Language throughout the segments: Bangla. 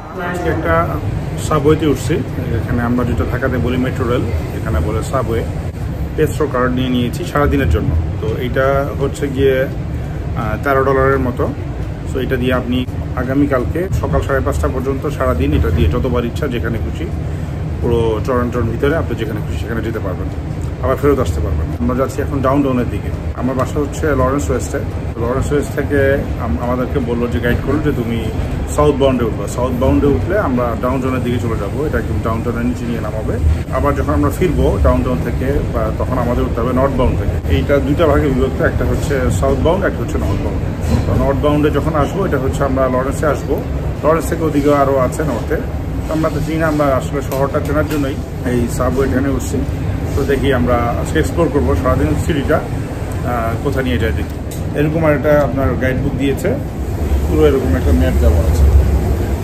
আজকে একটা সাবওয়েতে উঠছি। এখানে আমরা যেটা ঢাকাতে বলি মেট্রো রেল, এখানে বলে সাবওয়ে। পেট্রো কার্ড নিয়েছি সারাদিনের জন্য। তো এইটা হচ্ছে গিয়ে $13 মতো। সো এটা দিয়ে আপনি আগামীকালকে সকাল 5:30 পর্যন্ত সারাদিন এটা দিয়ে যতবার ইচ্ছা যেখানে খুশি পুরো টরন্টোর ভিতরে আপনি যেখানে খুশি সেখানে যেতে পারবেন, আবার ফেরত আসতে পারবেন। আমরা যাচ্ছি এখন ডাউনটাউনের দিকে। আমার বাসা হচ্ছে লরেন্স ওয়েস্টে। লরেন্স ওয়েস্ট থেকে আমাদেরকে বললো যে গাইড করলো যে তুমি সাউথ বাউন্ডে উঠবে। সাউথ বাউন্ডে উঠলে আমরা ডাউনটাউনের দিকে চলে যাবো। এটা একদম ডাউনটাউনের নিচে নিয়ে নামাবে। আবার যখন আমরা ফিরবো ডাউনটাউন থেকে বা তখন আমাদের উঠতে হবে নর্থ বাউন্ড থেকে। এইটা দুইটা ভাগে বিভক্ত, একটা হচ্ছে সাউথ বাউন্ড, একটা হচ্ছে নর্থ বাউন্ড। তো নর্থ বাউন্ডে যখন আসবো এটা হচ্ছে আমরা লরেন্সে আসবো। লরেন্স থেকে ওদিকে আরও আছে নর্থে। আমরা তো চিনি না, আমরা আসলে শহরটা চেনার জন্যই এই সাবওয়ে এখানে উঠছি। তো দেখি আমরা আজকে এক্সপ্লোর করবো সারাদিন সিটিটা কোথায় নিয়ে যায় দেখি। এরকম আর একটা আপনার গাইড বুক দিয়েছে, পুরো এরকম একটা ম্যাপ দেওয়া আছে।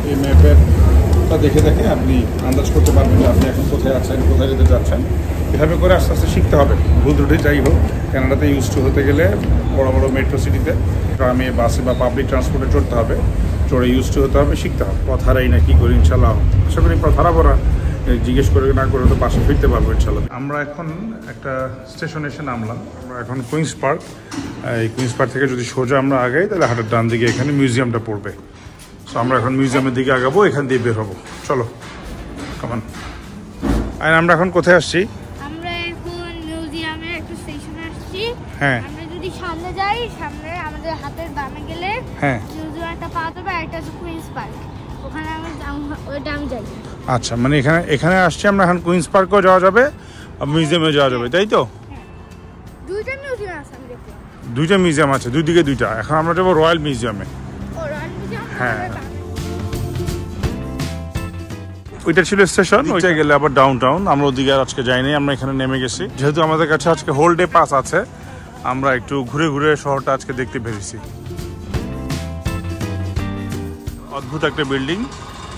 এই ম্যাপেরটা দেখে দেখে আপনি আন্দাজ করতে পারবেন যে আপনি এখন কোথায় আছেন, কোথায় যেতে যাচ্ছেন। এভাবে করে আস্তে আস্তে শিখতে হবে। ভুল ত্রুটি যাই হোক, কানাডাতে ইউজ টু হতে গেলে বড় বড় মেট্রো সিটিতে ট্রামে বাসে বা পাবলিক ট্রান্সপোর্টে চড়তে হবে, চড়ে ইউজ টু হতে হবে, শিখতে হবে। পথ হারাই না কি করি ইনশাল্লাহ। আশা করি পথ হারাবো না, জিজ্ঞেস করে না করে তো পাশে ফিরতে পারবো ইনশাল্লাহ। আমরা এখন একটা স্টেশনে এসে নামলাম। আমরা এখন কুইন্স পার্ক। এই কুইন্স পার্ক থেকে যদি সোজা আমরা আগাই তাহলে হাটের ডান দিকে এখানে মিউজিয়ামটা পড়বে। সো আমরা এখন মিউজিয়ামের দিকে আগাবো, এখান দিয়ে বের হবো। চলো কামান। আর আমরা এখন কোথায় আসছি? আমরা এখন মিউজিয়ামে একটা স্টেশনে আসছি। হ্যাঁ, আমরা যদি সামনে যাই, সামনে আমাদের হাতের বামে গেলে হ্যাঁ মিউজিয়ামটা পাওয়া যাবে। একটা হচ্ছে কুইন্স পার্ক, ওখানে ওইটা আমি যাই। আচ্ছা, মানে এখানে আসছি আমরা। এখন কুইন্স পার্কেও যাওয়া যাবে আর মিউজিয়ামে যাওয়া যাবে, তাই তো? দুইটা মিউজিয়াম আছে আমি দেখলাম। দুইটা মিউজিয়াম আছে, দুই দিকে দুইটা। এখন আমরা যাবো রয়্যাল মিউজিয়ামে। ও রয়্যাল মিউজিয়াম? হ্যাঁ, ওইটা ছিল স্টেশন। ওইটা গেলে আবার ডাউনটাউন। আমরা ওদিকে আর আজকে যাইনি, আমরা এখানে নেমে গেছি। যেহেতু আমাদের কাছে আজকে হোল ডে পাস আছে, আমরা একটু ঘুরে ঘুরে শহরটা আজকে দেখতে পেরেছি। অদ্ভুত একটা বিল্ডিং,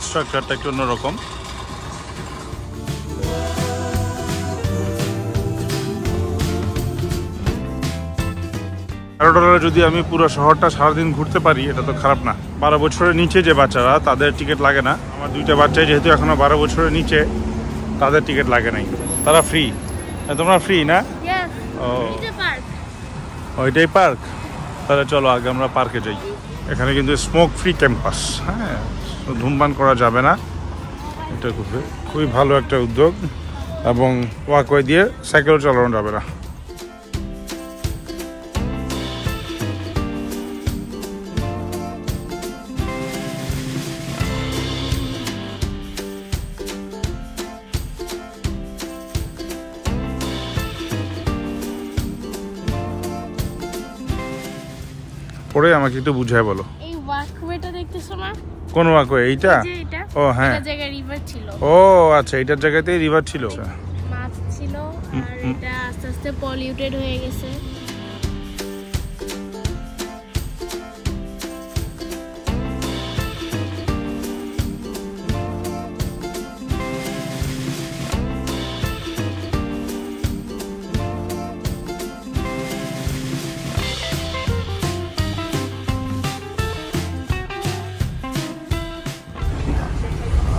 স্ট্রাকচারটা একটু অন্যরকম। $13 যদি আমি পুরো শহরটা সারাদিন ঘুরতে পারি এটা তো খারাপ না। 12 বছরের নিচে যে বাচ্চারা তাদের টিকিট লাগে না। আমার দুইটা বাচ্চাই যেহেতু এখনো 12 বছরের নিচে, তাদের টিকিট লাগে নাই, তারা ফ্রি। তোমরা ফ্রি না? ও, ওইটাই পার্ক। তাহলে চলো আগে আমরা পার্কে যাই। এখানে কিন্তু স্মোক ফ্রি ক্যাম্পাস। হ্যাঁ, ধূমপান করা যাবে না। এটা খুবই ভালো একটা উদ্যোগ। এবং ওয়াকওয়ে দিয়ে সাইকেলও চালানো যাবে না। পরে আমাকে একটু বুঝায় বলো। এই ওয়াকওয়েটা দেখতেছো না? কোন ওয়াকওয়ে? এইটা? ও হ্যাঁ, এটা জায়গায় রিভার ছিল। ও আচ্ছা, এইটার জায়গাতেই রিভার ছিল। মাছ ছিল আর এটা আস্তে আস্তে পলিউটেড হয়ে গেছে।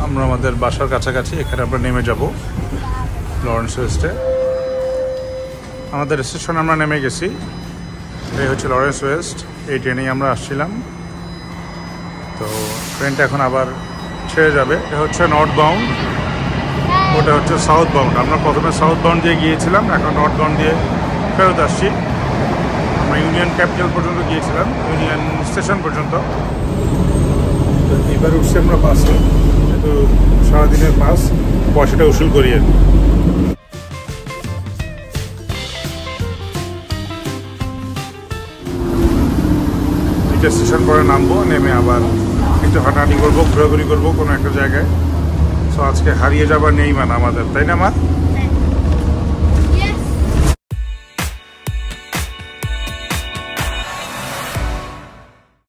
আমরা আমাদের বাসার কাছাকাছি, এখানে আমরা নেমে যাব লরেন্স ওয়েস্টে। আমাদের স্টেশনে আমরা নেমে গেছি। এই হচ্ছে লরেন্স ওয়েস্ট। এই ট্রেনেই আমরা আসছিলাম। তো ট্রেনটা এখন আবার ছেড়ে যাবে। এটা হচ্ছে নর্থ বাউন্ড, ওটা হচ্ছে সাউথ বাউন্ড। আমরা প্রথমে সাউথ বাউন্ড দিয়ে গিয়েছিলাম, এখন নর্থ বাউন্ড দিয়ে ফেরত আসছি। আমরা ইউনিয়ন ক্যাপিটাল পর্যন্ত গিয়েছিলাম, ইউনিয়ন স্টেশন পর্যন্ত। এবার উঠছি আমরা বাসে। তো সারাদিনের পাস, পয়সাটা উসুল করি আর কি। দুইটা স্টেশন পরে নামবো, নেমে আবার একটু হাঁটাহাঁটি করবো, ঘোরাঘুরি করবো কোনো একটা জায়গায়। তো আজকে হারিয়ে যাবার নেই মানে আমাদের, তাই না মা?